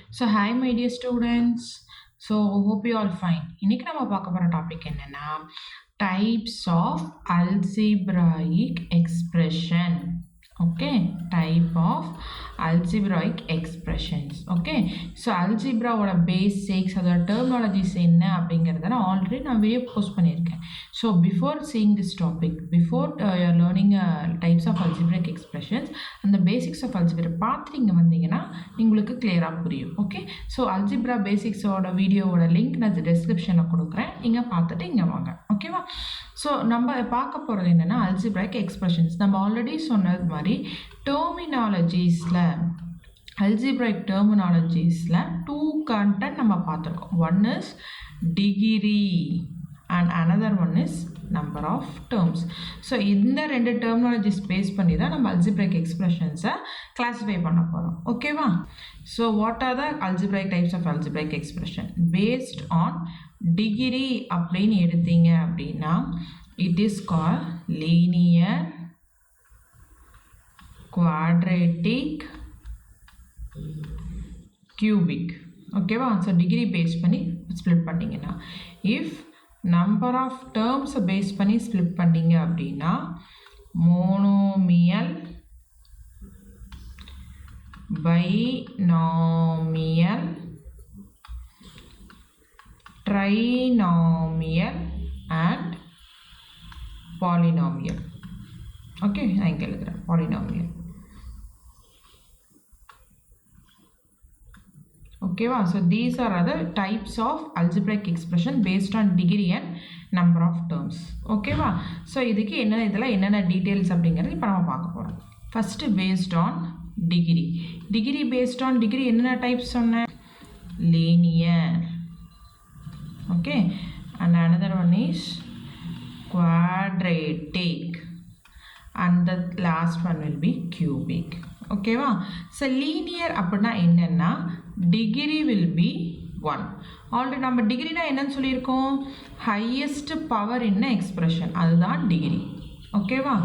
So hi my dear students. So hope you all fine. இன்னைக்கு நம்ம பார்க்க போற டாபிக் என்னன்னா types of algebraic expression. Okay, type of algebraic expressions. Okay, so algebra ஓட basics அதோட terminologies என்ன அப்படிங்கறத நான் ஆல்ரெடி வீடியோ போஸ்ட் பண்ணியிருக்கேன். So before seeing this topic, before you're learning types of algebraic expressions, அந்த basics of algebra பார்த்துட்டு வந்தீங்கன்னா உங்களுக்கு கிளியராக புரியும். ஓகே, ஸோ அல்ஜிப்ரா பேசிக்ஸோட வீடியோவோட லிங்க் நான் டிஸ்கிரிப்ஷனில் கொடுக்குறேன், நீங்கள் பார்த்துட்டு இங்கே வாங்க. ஓகேவா? ஸோ நம்ம பார்க்க போகிறது என்னென்னா அல்ஜிப்ராய்க் எக்ஸ்பிரஷன்ஸ். நம்ம ஆல்ரெடி சொன்னது மாதிரி டெர்மினாலஜிஸில் அல்ஜிப்ராய்க் டெர்மினாலஜிஸில் 2 கண்டென்ட் நம்ம பார்த்துருக்கோம். One is degree and another one is number of terms. So இந்த ரெண்டு terminologies பேஸ் பண்ணி தான் நம்ம algebraic expressions classify பண்ண போகிறோம். ஓகேவா? So what are the algebraic types of algebraic expression? Based on degree அப்படின்னு எடுத்தீங்க அப்படின்னா it is called linear, quadratic, cubic. ஓகேவா? ஸோ டிகிரி பேஸ் பண்ணி ஸ்ப்ளிட் பண்ணிங்கன்னா, if number of terms base பண்ணி ஸ்ப்ளிட் பண்ணிங்க அப்படின்னா monomial, binomial, trinomial and polynomial. Okay, நான் இங்கே எழுதுகிறேன் பாலினாமியல். ஓகேவா? So these are other types of algebraic expression based on degree and number of terms. ஓகேவா? ஸோ இதுக்கு இதெல்லாம் என்னென்ன டீட்டெயில்ஸ் அப்படிங்கிறது இப்போ நம்ம பார்க்க போகிறோம். First based on degree. Degree based on degree என்னென்ன டைப்ஸ் சொன்னேன்? Linear. Okay, and another one is quadratic and the last one will be cubic. ஓகேவா? ஸோ லீனியர் அப்படின்னா என்னென்னா டிகிரி வில் பி 1. ஆல்ரெடி நம்ம டிகிரினா என்னன்னு சொல்லியிருக்கோம்? ஹையஸ்ட் பவர் இன் expression, அதுதான் degree. ஓகேவா?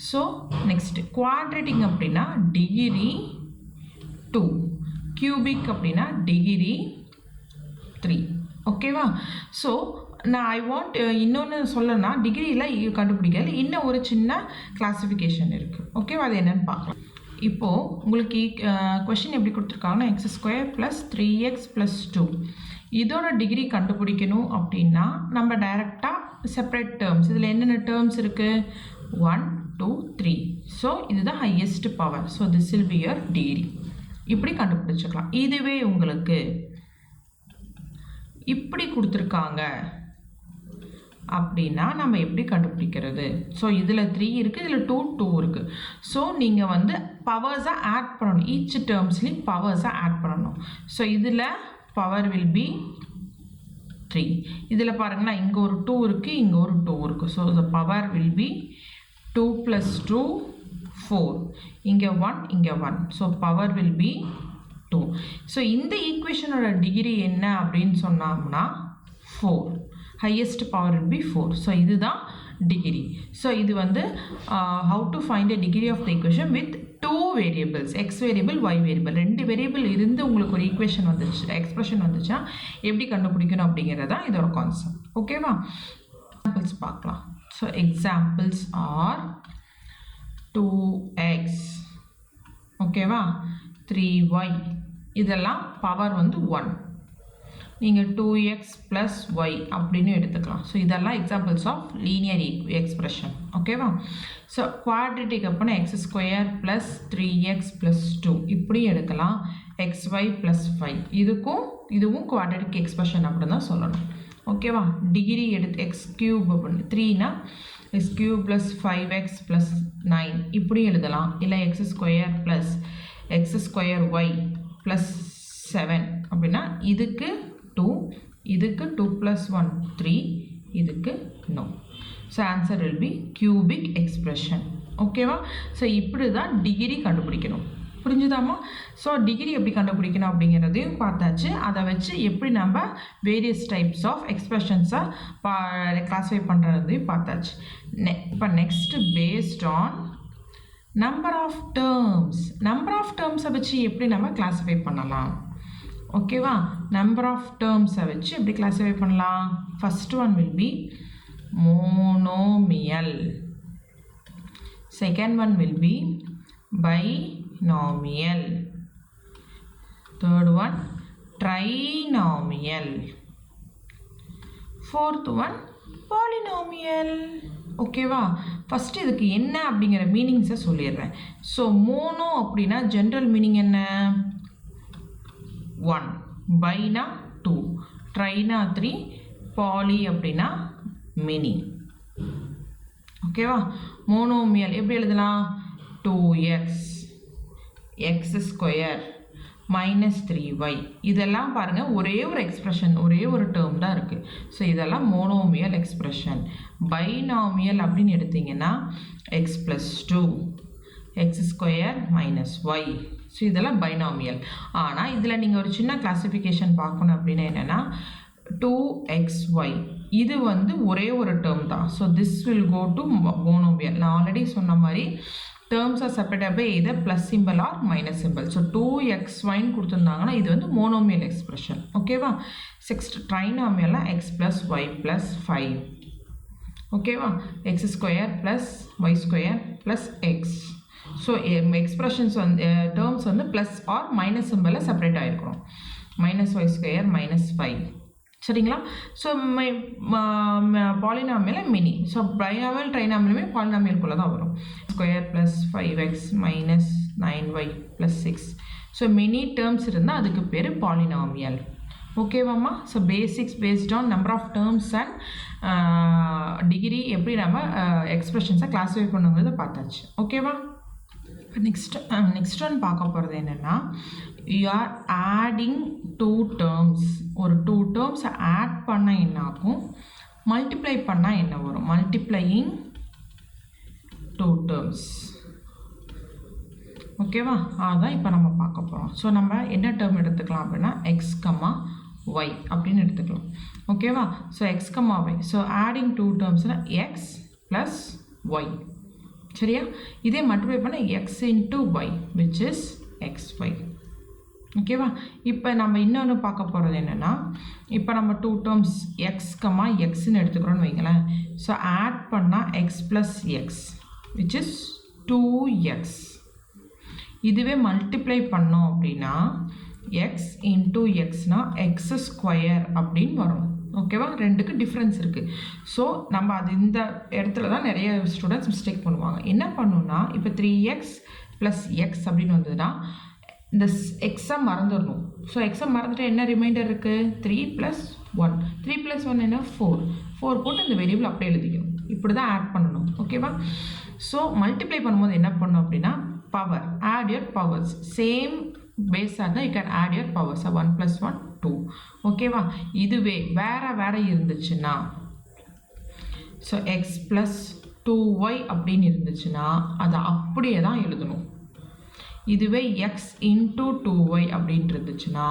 ஸோ நெக்ஸ்ட் குவாட்ரேட்டிக் அப்படின்னா டிகிரி 2, கியூபிக் அப்படின்னா டிகிரி 3. ஓகேவா? ஸோ நான் இன்னொன்று சொல்லணும்னா டிகிரியில் கண்டுபிடிக்கிறது இன்னும் ஒரு சின்ன கிளாஸிஃபிகேஷன் இருக்குது. ஓகேவா? அது என்னென்னு பார்க்கலாம். இப்போது உங்களுக்கு கொஷின் எப்படி கொடுத்துருக்காங்கன்னா x² + 3x + 2 இதோட டிகிரி கண்டுபிடிக்கணும் அப்படின்னா நம்ம டைரெக்டாக செப்பரேட் டேர்ம்ஸ், இதில் என்னென்ன டேர்ம்ஸ் இருக்குது? 1, 2, 3. ஸோ இதுதான் highest power. So this will be your degree. இப்படி கண்டுபிடிச்சிக்கலாம். இதுவே உங்களுக்கு இப்படி கொடுத்துருக்காங்க அப்படின்னா நம்ம எப்படி கண்டுபிடிக்கிறது? ஸோ இதில் 3 இருக்குது, இதில் 2 இருக்குது. ஸோ நீங்கள் பவர்ஸாக ஆட் பண்ணணும். ஈச் டேர்ம்ஸ்லேயும் பவர்ஸாக ஆட் பண்ணணும். ஸோ இதில் பவர் வில் பி 3. இதில் பாருங்களா, இங்கே ஒரு 2 இருக்குது, இங்கே ஒரு 2 இருக்குது. So the power will be 2 + 2 4. இங்கே 1, இங்கே 1. So power will be 2. So இந்த ஈக்குவேஷனோட டிகிரி என்ன அப்படின்னு சொன்னோம்னா 4. highest power will be 4. So இதுதான் டிகிரி. ஸோ இது how to find a degree of the equation with 2 variables, x variable, y variable. 2 variable இருந்து உங்களுக்கு ஒரு ஈக்குவேஷன் வந்துச்சு, எக்ஸ்பிரஷன் வந்துச்சா எப்படி கண்டுபிடிக்கணும் அப்படிங்கிறதா இதோட கான்செப்ட். ஓகேவா? எக்ஸாம்பிள்ஸ் பார்க்கலாம். ஸோ எக்ஸாம்பிள்ஸ் ஆர் 2x, ஓகேவா, 3y, இதெல்லாம் பவர் 1. நீங்கள் 2x + y அப்படின்னு எடுத்துக்கலாம். ஸோ இதெல்லாம் எக்ஸாம்பிள்ஸ் ஆஃப் லீனியர் எக்ஸ்பிரஷன். ஓகேவா? ஸோ குவாட்ரேட்டிக் அப்படின்னா x² + 3x + 2 இப்படி எடுக்கலாம். xy + 5 இதுவும் குவாட்ரேட்டிக் எக்ஸ்பிரஷன் அப்படின்னு தான் சொல்லணும். ஓகேவா? டிகிரி x³ அப்படின்னு 3னா x³ + 5x + 9 இப்படி எழுதலாம். இல்லை x² + x²y + 7 அப்படின்னா இதுக்கு 2, இதுக்கு 2 + 1 3, இதுக்கு no. So answer will be cubic expression. ஓகேவா? ஸோ இப்படி தான் டிகிரி கண்டுபிடிக்கணும். புரிஞ்சுதாமா? ஸோ டிகிரி எப்படி கண்டுபிடிக்கணும் அப்படிங்கிறதையும் பார்த்தாச்சு. அதை வச்சு எப்படி நம்ம வேரியஸ் டைப்ஸ் ஆஃப் எக்ஸ்பிரஷன்ஸாக கிளாஸிஃபை பண்ணுறதையும் பார்த்தாச்சு. இப்போ next based on number of terms. Number of டேர்ம்ஸை வச்சு எப்படி நம்ம கிளாஸிஃபை பண்ணலாம்? ஓகேவா? நம்பர் ஆஃப் டேர்ம்ஸை வச்சு எப்படி கிளாஸிஃபை பண்ணலாம்? First one will be monomial, second one will be binomial, third one trinomial, fourth one polynomial. ஓகேவா? ஃபஸ்ட்டு இதுக்கு என்ன அப்படிங்கிற மீனிங்ஸை சொல்லிடுறேன். ஸோ மோனோ அப்படின்னா ஜென்ரல் மீனிங் என்ன? 1, பைனா 2, ட்ரைனா 3, பாலி அப்படின்னா மெனி. ஓகேவா? மோனோமியல் எப்படி எழுதலாம்? 2x x square minus 3y. இதெல்லாம் பாருங்கள் ஒரே ஒரு எக்ஸ்ப்ரெஷன், ஒரே ஒரு டேர்ம் தான் இருக்குது. ஸோ இதெல்லாம் மோனோமியல் எக்ஸ்ப்ரெஷன். பைனாமியல் அப்படின்னு எடுத்திங்கன்னா x + 2 x square minus y. So இதெல்லாம் பைனாமியல். ஆனால் இதில் நீங்கள் ஒரு சின்ன கிளாஸிஃபிகேஷன் பார்க்கணும் அப்படின்னா என்னென்னா 2xy இது வந்து ஒரே ஒரு டேர்ம் தான். So this will go to monomial. நான் ஆல்ரெடி சொன்ன மாதிரி terms are separated by either plus symbol or minus symbol. So 2xyன்னு கொடுத்துருந்தாங்கன்னா இது வந்து மோனோமியல் எக்ஸ்பிரஷன். ஓகேவா? சிக்ஸ்த் ட்ரைனாமியல்லாம் x + y + 5. ஓகேவா? x square plus y square plus x. So expressions வந்து டேர்ம்ஸ் வந்து ப்ளஸ் ஆர் மைனஸ் சிம்பிளில் செப்பரேட் ஆகிருக்கணும். -y square -5. சரிங்களா? So polynomial many. So binomial ட்ரைனாமியலுமே பாலினாமியல்குள்ளே தான் வரும். Square plus 5x minus 9y plus 6. So many terms இருந்தால் அதுக்கு பேர் பாலினாமியல். ஓகேவாம்மா? So basics based on number of terms and degree எப்படி நம்ம எக்ஸ்பிரஷன்ஸை கிளாஸிஃபை பண்ணுங்கிறத பார்த்தாச்சு. ஓகேவா? நெக்ஸ்ட் ஒன் பார்க்க போகிறது என்னென்னா you are adding 2 terms. ஒரு 2 terms ஆட் பண்ண என்ன ஆகும்? மல்டிப்ளை பண்ணால் என்ன வரும்? Multiplying 2 terms. ஓகேவா? அதுதான் இப்போ நம்ம பார்க்க போகிறோம். ஸோ நம்ம என்ன டேர்ம் எடுத்துக்கலாம் அப்படின்னா x, y அப்படின்னு எடுத்துக்கலாம். ஓகேவா? So x, y. So adding 2 termsனால் x plus y. சரியா? இதே மல்டிப்ளை பண்ண x into y which is xy. ஓகேவா? இப்போ நம்ம இன்னொன்று பார்க்க போகிறது என்னென்னா இப்போ நம்ம 2 டேர்ம்ஸ் எக்ஸ் எக்ஸ்ன்னு எடுத்துக்கிறோன்னு வைங்களேன். ஸோ ஆட் பண்ணால் x plus X which is 2x. இதுவே மல்டிப்ளை பண்ணோம் அப்படின்னா எக்ஸ் இன்டூ எக்ஸ்னால் எக்ஸ் ஸ்கொயர் அப்படின்னு வரும். ஓகேவா? ரெண்டுக்கு டிஃப்ரென்ஸ் இருக்குது. ஸோ நம்ம அது இந்த இடத்துல தான் நிறைய ஸ்டூடெண்ட்ஸ் மிஸ்டேக் பண்ணுவாங்க. என்ன பண்ணுன்னா இப்போ 3x ப்ளஸ் எக்ஸ் அப்படின்னு வந்ததுன்னா இந்த எக்ஸை மறந்துடணும். ஸோ எக்ஸை மறந்துட்டு என்ன ரிமைண்டர் இருக்குது? 3 + 1. 3 + 1 என்ன? 4 போட்டு இந்த வேரியபிள் அப்படியே எழுதிக்கணும். இப்படி தான் ஆட் பண்ணணும். ஓகேவா? ஸோ மல்டிப்ளை பண்ணும்போது என்ன பண்ணணும் அப்படின்னா power, add your powers. Same பேஸாக இருந்தால் you can add your powers. 1 + 1 2. ஓகேவா? இதுவே வேறு இருந்துச்சுன்னா ஸோ எக்ஸ் ப்ளஸ் 2y அப்படின்னு இருந்துச்சுன்னா அதை அப்படியே தான் எழுதணும். இதுவே எக்ஸ் இன்டூ 2y அப்படின்ட்டு இருந்துச்சுன்னா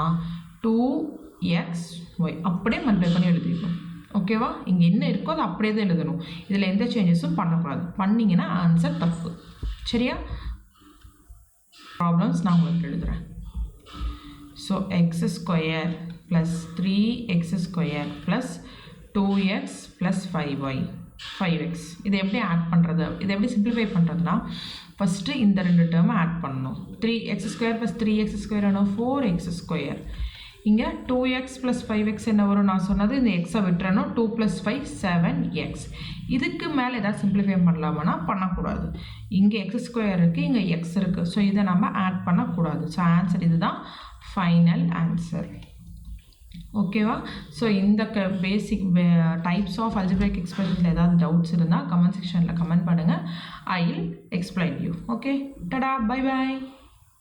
2xy அப்படியே மல்டிப்ளை பண்ணி எழுதிக்கணும். ஓகேவா? இங்கே என்ன இருக்கோ அதை அப்படியே தான் எழுதணும். இதில் எந்த சேஞ்சஸும் பண்ணக்கூடாது. பண்ணிங்கன்னா ஆன்சர் தப்பு. சரியா? ப்ராப்ளம்ஸ் நான் உங்களுக்கு எழுதுகிறேன். So X square plus 3x square plus 2x plus 5x. இதை எப்படி ஆட் பண்ணுறது? இதை எப்படி சிம்பிளிஃபை பண்ணுறதுனா ஃபஸ்ட்டு இந்த 2 டேர்மை ஆட் பண்ணணும். 3x square plus 3x square ஆனால் 4x ஸ்கொயர். இங்கே 2x ப்ளஸ் 5x என்ன வரும்? நான் சொன்னது இந்த எக்ஸை விட்டுறணும். 2 + 5 7x. இதுக்கு மேலே எதாவது சிம்பிளிஃபை பண்ணலாமான்னா பண்ணக்கூடாது. இங்கே எக்ஸ் ஸ்கொயர் இருக்குது, இங்கே எக்ஸ் இருக்குது. ஸோ இதை நம்ம ஆட் பண்ணக்கூடாது. ஸோ ஆன்சர் இதுதான் ஃபைனல் ஆன்சர். ஓகேவா? ஸோ இந்த பேசிக் டைப்ஸ் ஆஃப் அல்ஜிப்ரிக் எக்ஸ்பிரஷன்ஸில் ஏதாவது டவுட்ஸ் இருந்தால் கமெண்ட் செக்ஷனில் கமெண்ட் பண்ணுங்கள். I will explain you. Okay, டடா, பை பாய்.